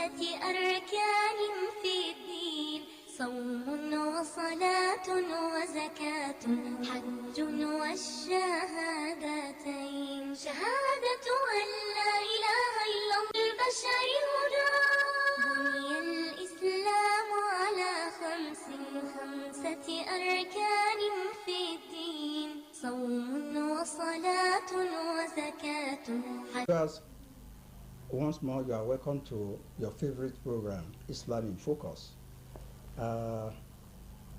أركان في الدين صوم وصلاة وزكاة حج والشهادتين شهادة أن لا إله إلا الله البشر هدى بني الإسلام على خمسة أركان في الدين صوم وصلاة وزكاة حج. Once more, you are welcome to your favorite program, Islam in Focus.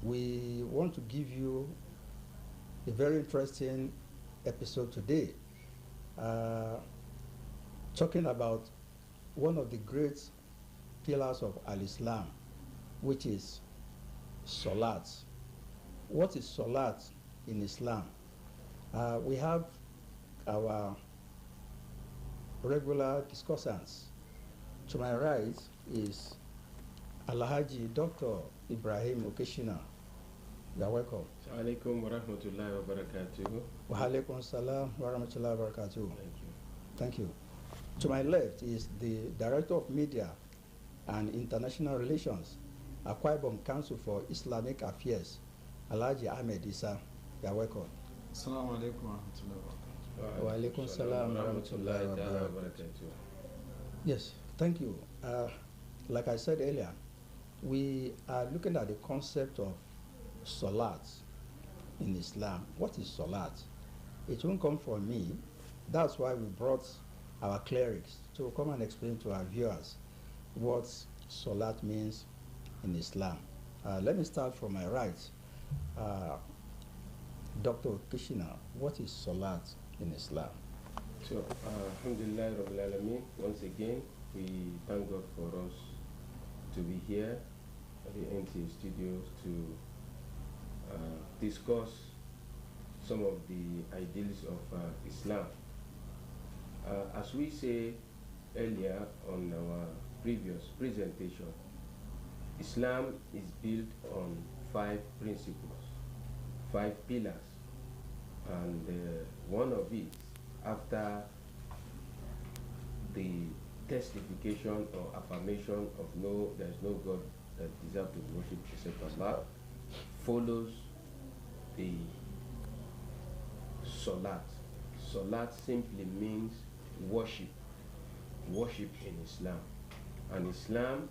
We want to give you a very interesting episode today, talking about one of the great pillars of Al-Islam, which is Salat. What is Salat in Islam? We have our regular discussants. To my right is Alhaji Dr. Ibrahim Okeshina. You are welcome. Assalamu alaikum wa rahmatullahi wa barakatuh. Wa alaikum salam wa rahmatullahi wa barakatuh. Thank you. Thank you. To my left is the Director of Media and International Relations, Akwa Ibom Council for Islamic Affairs, Alhaji Ahmed Isa. You are welcome. Assalamu alaikum wa rahmatullahi wa barakatuh. Wa alaikum salam wa rahmatullahi wa barakatuh. Yes, thank you. Like I said earlier, we are looking at the concept of Salat in Islam. What is Salat? It won't come from me. That's why we brought our clerics to come and explain to our viewers what Salat means in Islam. Let me start from my right. Dr. Kishina, what is Salat in Islam? So, Alhamdulillah Rabbil Alameen, once again, we thank God for us to be here at the NTA studios to discuss some of the ideals of Islam. As we say earlier on our previous presentation, Islam is built on 5 principles, 5 pillars, and one of it, after the testification or affirmation of there is no God that deserves to be worshipped except Allah, follows the Salat. Salat simply means worship in Islam. And Islam,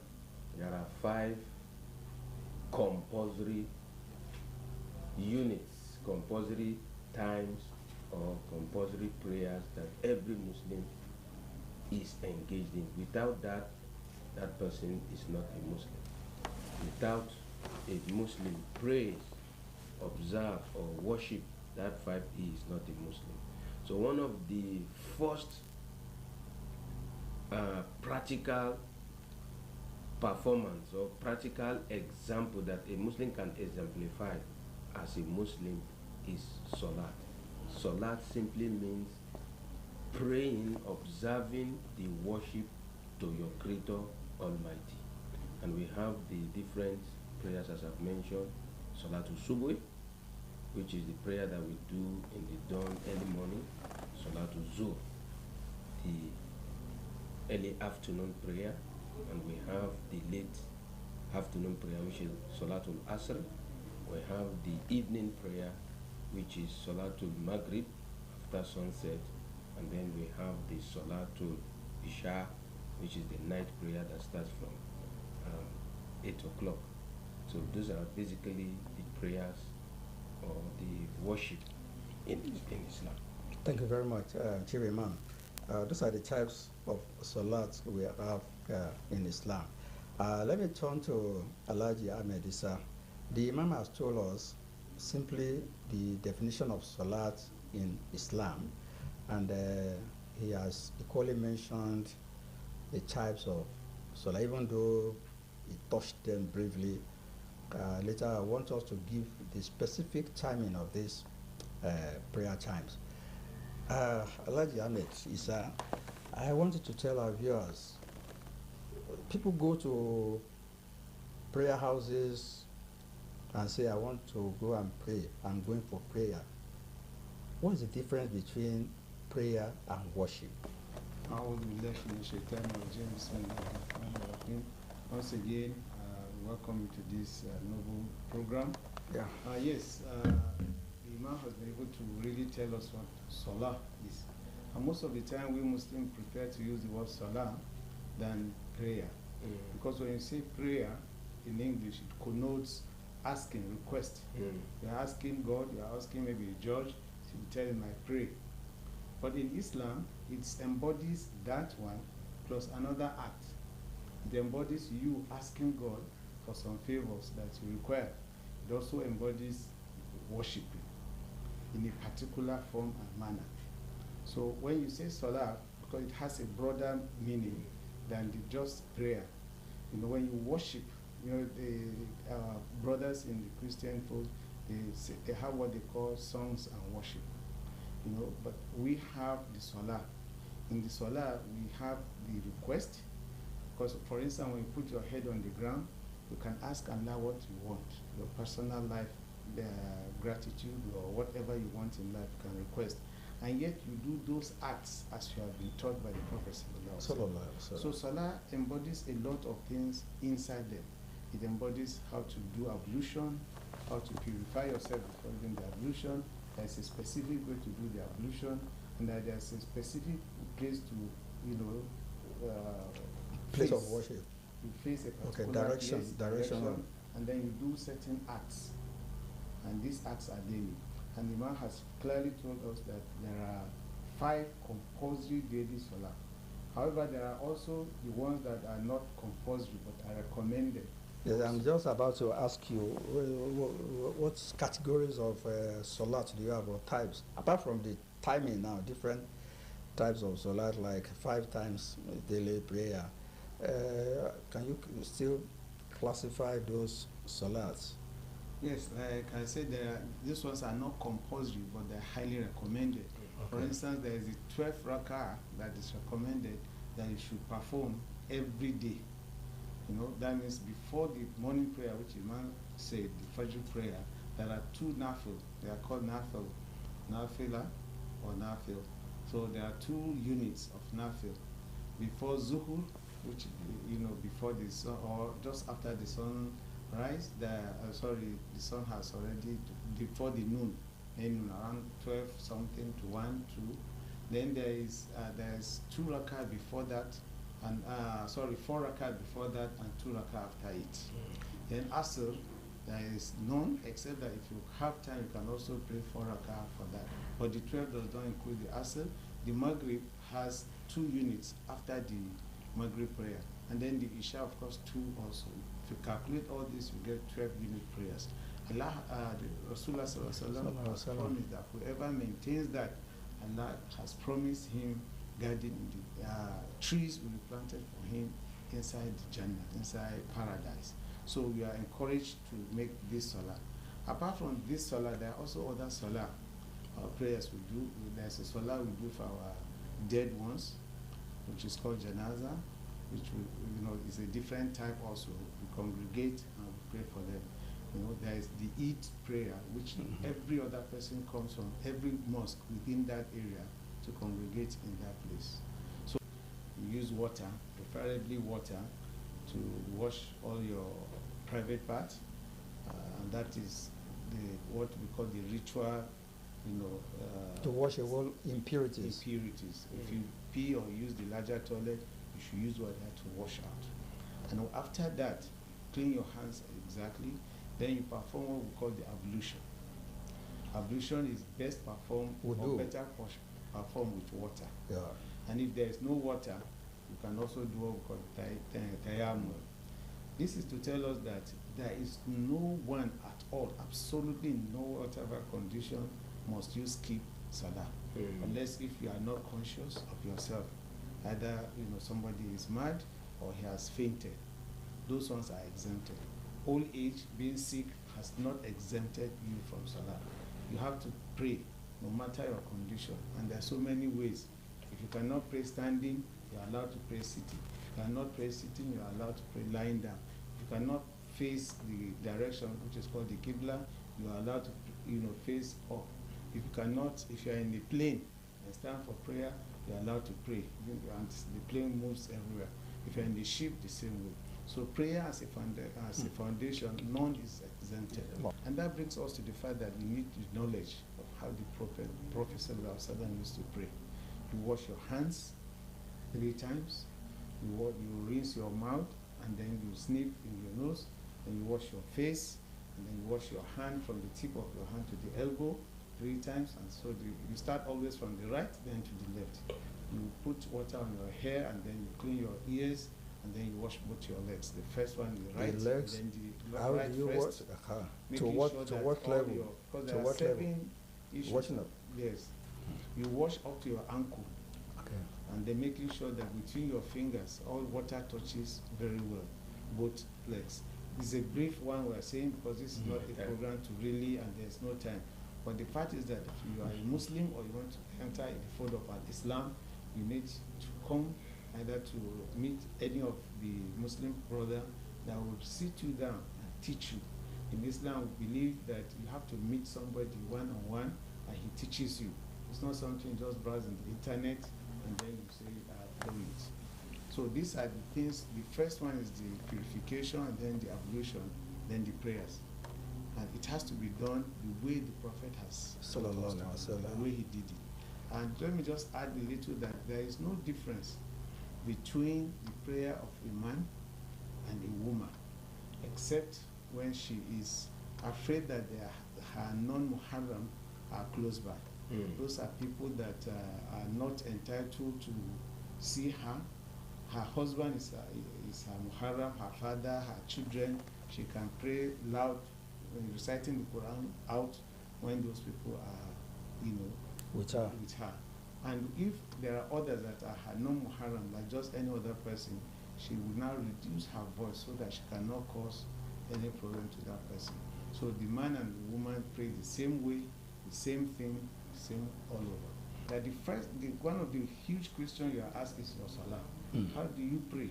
there are 5 compulsory units, compulsory times or compulsory prayers that every Muslim is engaged in. Without that, that person is not a Muslim. Without a Muslim prays, observe or worship that 5, he is not a Muslim. So one of the first practical performance or practical example that a Muslim can exemplify as a Muslim is Salat. Salat simply means praying, observing the worship to your Creator Almighty. And we have the different prayers as I've mentioned. Salatul Subuh, which is the prayer that we do in the dawn, early morning. Salatul Zuhr, the early afternoon prayer. And we have the late afternoon prayer, which is Salatul Asr. We have the evening prayer, which is Salatul Maghrib, after sunset. And then we have the Salatul Isha, which is the night prayer that starts from 8 o'clock. So those are basically the prayers or the worship in Islam. Thank you very much, Chief Imam. Those are the types of Salat we have in Islam. Let me turn to Alhaji Ahmed Isa. The Imam has told us simply the definition of Salat in Islam, and he has equally mentioned the types of Salat, even though he touched them briefly. Later, I want us to give the specific timing of these prayer times. Alhaji Ahmed Isa, I wanted to tell our viewers, people go to prayer houses and say, I want to go and pray, I'm going for prayer. What is the difference between prayer and worship? speaking. Once again, welcome to this noble program. Yeah. Yes, the Imam has been able to really tell us what Salah is. And most of the time, we Muslims prefer to use the word Salah than prayer. Because when you say prayer in English, it connotes asking, request. You're asking God, you're asking maybe a judge to tell him, I pray. But in Islam, it embodies that one plus another act. It embodies you asking God for some favors that you require. It also embodies worshiping in a particular form and manner. So when you say Salah, because it has a broader meaning than the just prayer. You know, when you worship, you know, the brothers in the Christian fold, they have what they call songs and worship. You know, but we have the Salah. In the Salah, we have the request. Because, for instance, when you put your head on the ground, you can ask Allah what you want, your personal life, gratitude, or whatever you want in life, you can request. And yet you do those acts as you have been taught by the Prophet. So Salah embodies a lot of things inside them. It embodies how to do ablution, how to purify yourself before doing the ablution. There's a specific way to do the ablution, and that there's a specific place to, you know, Place of worship. You face a particular direction, and then you do certain acts, and these acts are daily. And the Imam has clearly told us that there are 5 compulsory daily Salah. However, there are also the ones that are not compulsory but are recommended. Yes, I'm just about to ask you, what categories of Salat do you have, or types? Apart from the timing now, different types of Salat, like 5 times daily prayer. Can you still classify those Salats? Yes, like I said, these ones are not compulsory, but they're highly recommended. Okay. For instance, there is a 12 rak'ah that is recommended that you should perform every day. You know, that means before the morning prayer, which Imam said, the Fajr prayer, there are 2 nafil. They are called nafil, nafila or nafil. So there are 2 units of nafil. Before zuhur, which, you know, before the sun, or just after the sun rise, the sun has already, before the noon, around 12 something to 1, 2. Then there's 2 rak'ah before that, and 4 rak'ah before that, and 2 rak'ah after it. Then Asr, there is none, except that if you have time, you can also pray 4 rak'ah for that. But the 12 does not include the Asr. The Maghrib has 2 units after the Maghrib prayer. And then the Isha, of course, 2 also. If you calculate all this, you get 12 unit prayers. Allah, the Rasulullah has promised that whoever maintains that, Allah has promised him garden, the trees will be planted for him inside the Jannah, inside paradise. So we are encouraged to make this Salah. Apart from this Salah, there are also other Salah prayers we do. There's a Salah we do for our dead ones, which is called Janaza, which is a different type also. We congregate and we pray for them. You know, there is the Eid prayer, which every other person comes from every mosque within that area to congregate in that place. So you use water, preferably water, to wash all your private parts, and that is what we call the ritual, to wash away impurities. Impurities. If you pee or use the larger toilet, you should use water to wash out. And after that, clean your hands exactly. Then you perform what we call the ablution. Ablution is best performed or better performed with water. Yeah. And if there is no water, you can also do what we call tayammum. This is to tell us that there is no one at all, absolutely no whatever condition, must you skip Salah. Unless if you are not conscious of yourself. Either somebody is mad or he has fainted. Those ones are exempted. Old age, being sick, has not exempted you from Salah. You have to pray no matter your condition. And there are so many ways. If you cannot pray standing, you are allowed to pray sitting. If you cannot pray sitting, you are allowed to pray lying down. If you cannot face the direction, which is called the Qibla, you are allowed to face up. If you are in a plane and stand for prayer, you are allowed to pray. And the plane moves everywhere. If you're in the ship, the same way. So prayer as a foundation, none is exempted. And that brings us to the fact that we need the knowledge of how the Prophet Sallallahu Alaihi Wasallam used to pray. You wash your hands 3 times, you rinse your mouth, and then you sniff in your nose, and you wash your face, and then you wash your hand from the tip of your hand to the elbow 3 times, and so you start always from the right, then to the left. You put water on your hair, and then you clean your ears, and then you wash both your legs. The first one, the right, The legs, then the how right do you first. wash? To Making what, sure to that what all level? your- because To there are what level? 7 issues. Washing up. Yes. You wash up to your ankle, Okay. and then making sure that between your fingers, all water touches very well, both legs. It's a brief one we're saying because this is not a Okay. program to really, and there's no time. But the fact is that if you are a Muslim or you want to enter the fold of Islam, you need to come either to meet any of the Muslim brother that will sit you down and teach you. In Islam, we believe that you have to meet somebody one-on-one and he teaches you. It's not something just browse on the internet and then you say, I've done it. So these are the things. The first one is the purification, and then the ablution, then the prayers. And it has to be done the way the Prophet has taught us Sallallahu to alaihi do, wasallam. the way he did it. And let me just add a little that there is no difference between the prayer of a man and a woman, except when she is afraid that her non-muharram are close by. Those are people that are not entitled to see her. Her husband is her muharram, her father, her children. She can pray loud when reciting the Quran out when those people are, With her. with her. And if there are others that are her non-muharram, like just any other person, she will now reduce her voice so that she cannot cause any problem to that person. So the man and the woman pray the same way, the same thing, the same all over. That one of the huge questions you are asked is your salah. How do you pray?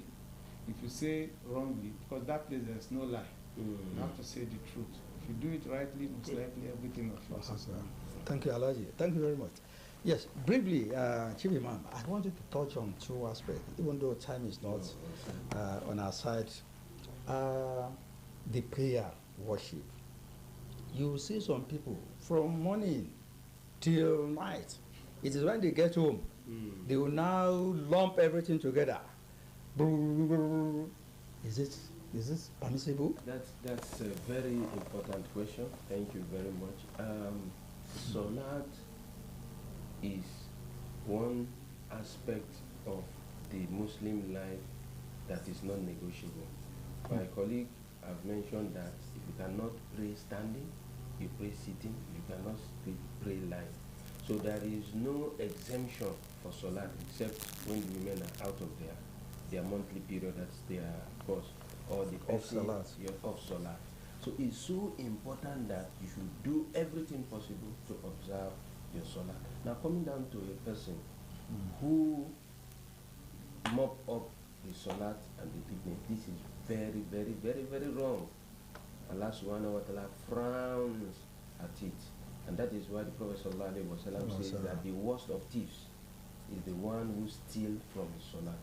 If you say wrongly, because that place there's no lie, you have to say the truth. If you do it rightly, most likely everything of yours is well. Thank you, Alaji. Thank you very much. Yes, briefly, Chief Imam, I wanted to touch on 2 aspects, even though time is not on our side. The prayer worship. You see some people from morning till night. It is when they get home, they will now lump everything together. Is it permissible? That's a very important question. Thank you very much. Salat is one aspect of the Muslim life that is non-negotiable. My colleague have mentioned that if you cannot pray standing, you pray sitting, you cannot pray lying. So there is no exemption for Salat except when the women are out of their monthly period, that's their course, or the person of Salat. So it's so important that you should do everything possible to observe your Salat. Now coming down to a person who mop up the Salat and the picnic, this is very, very, very, very wrong. Allah subhanahu wa ta'ala frowns at it. And that is why the Prophet sallallahu alaihi wasallam says that the worst of thieves is the one who steals from his Salat.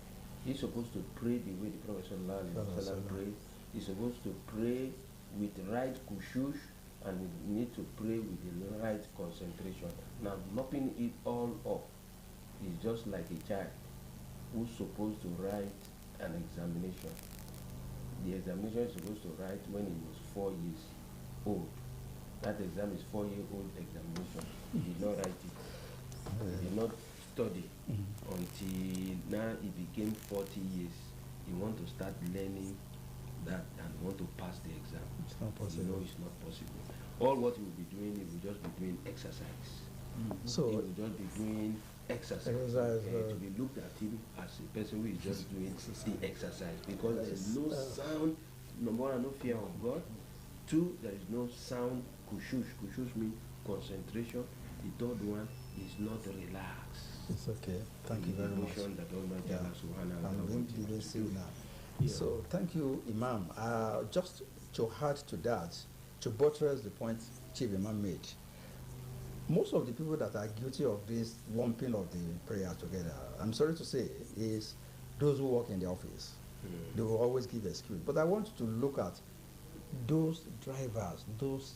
He's supposed to pray the way the Prophet sallallahu alaihi wasallam prayed. He's supposed to pray with right kushush, and you need to pray with the right concentration. Now, mopping it all up is just like a child who's supposed to write an examination. The examination is supposed to write when he was 4 years old. That exam is 4-year-old examination. He did not write it. He did not study until now he became 40 years. He want to start learning that and want to pass the exam. It's not possible. You know it's not possible. All what he will be doing, he will just be doing exercise. So He will just be doing exercise. To be looked at him as a person who is just doing the exercise, because there is no sound, number one, no fear of God. 2, there is no sound kushush. Kushush means concentration. The 3rd one is not relaxed. it's okay. Thank you very much. That Almighty Yeah. Allah subhanahu wa I'm ta'ala going to wants be us to listening do. now. Yeah. So thank you, Imam. Just to add to that, to buttress the point Chief Imam made, most of the people that are guilty of this lumping of the prayer together, I'm sorry to say, is those who work in the office. They will always give excuse. But I want you to look at those drivers, those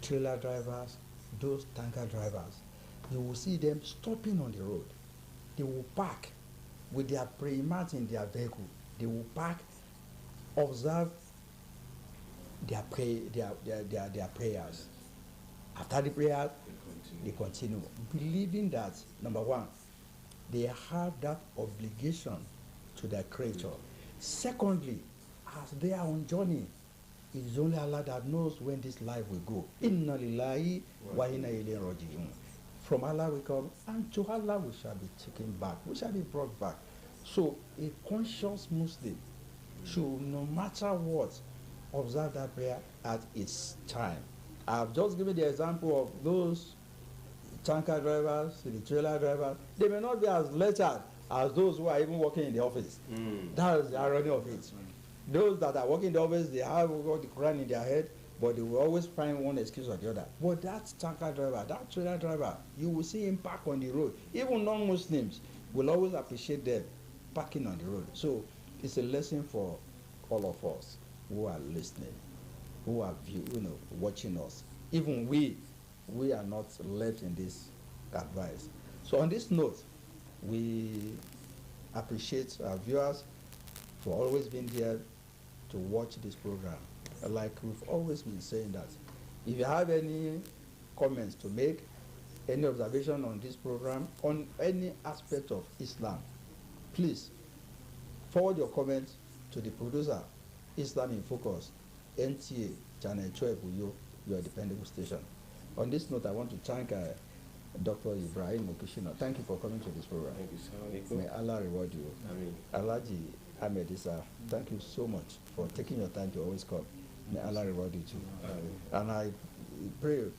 trailer drivers, those tanker drivers. You will see them stopping on the road. They will park with their prayer mat in their vehicle. They will park, observe their prayers. After the prayer, they continue, believing that, number one, they have that obligation to their Creator. Secondly, as they are on journey, it is only Allah that knows when this life will go. Inna lillahi wa inna ilayhi raji'un. From Allah we come, and to Allah we shall be taken back. We shall be brought back. So a conscious Muslim should, no matter what, observe that prayer at its time. I've just given the example of those tanker drivers, the trailer drivers. They may not be as lettered as those who are even working in the office. That is the irony of it. Those that are working in the office, they have got the Quran in their head, but they will always find one excuse or the other. But that tanker driver, that trailer driver, you will see him park on the road. Even non-Muslims will always appreciate them parking on the road. So it's a lesson for all of us who are listening, who are watching us. Even we are not left in this advice. So on this note, we appreciate our viewers for always being there to watch this program. Like we've always been saying, that if you have any comments to make, any observation on this program, on any aspect of Islam, please forward your comments to the producer, Islam in Focus, NTA, Channel 12, your dependable station. On this note, I want to thank Dr. Ibrahim Okishino. Thank you for coming to this program. Thank you, sir. May Allah reward you. Amen. Alhaji Ahmed Issa, thank you so much for taking your time to always come. May Allah reward you too. Amen. And I pray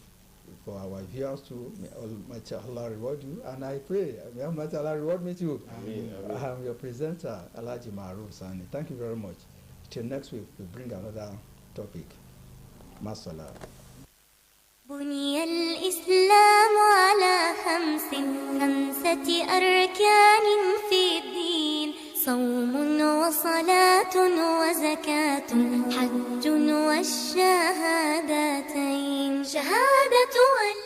for our viewers too. May Almighty Allah reward you. And I pray, may Almighty Allah reward me too. Amen. I am your presenter, Alhaji Maruf Sani. Thank you very much. Till next week, we bring another topic. Masala. بني الإسلام على خمسة أركان في الدين: صوم وصلاة وزكاة حج والشهادتين. شهادة أن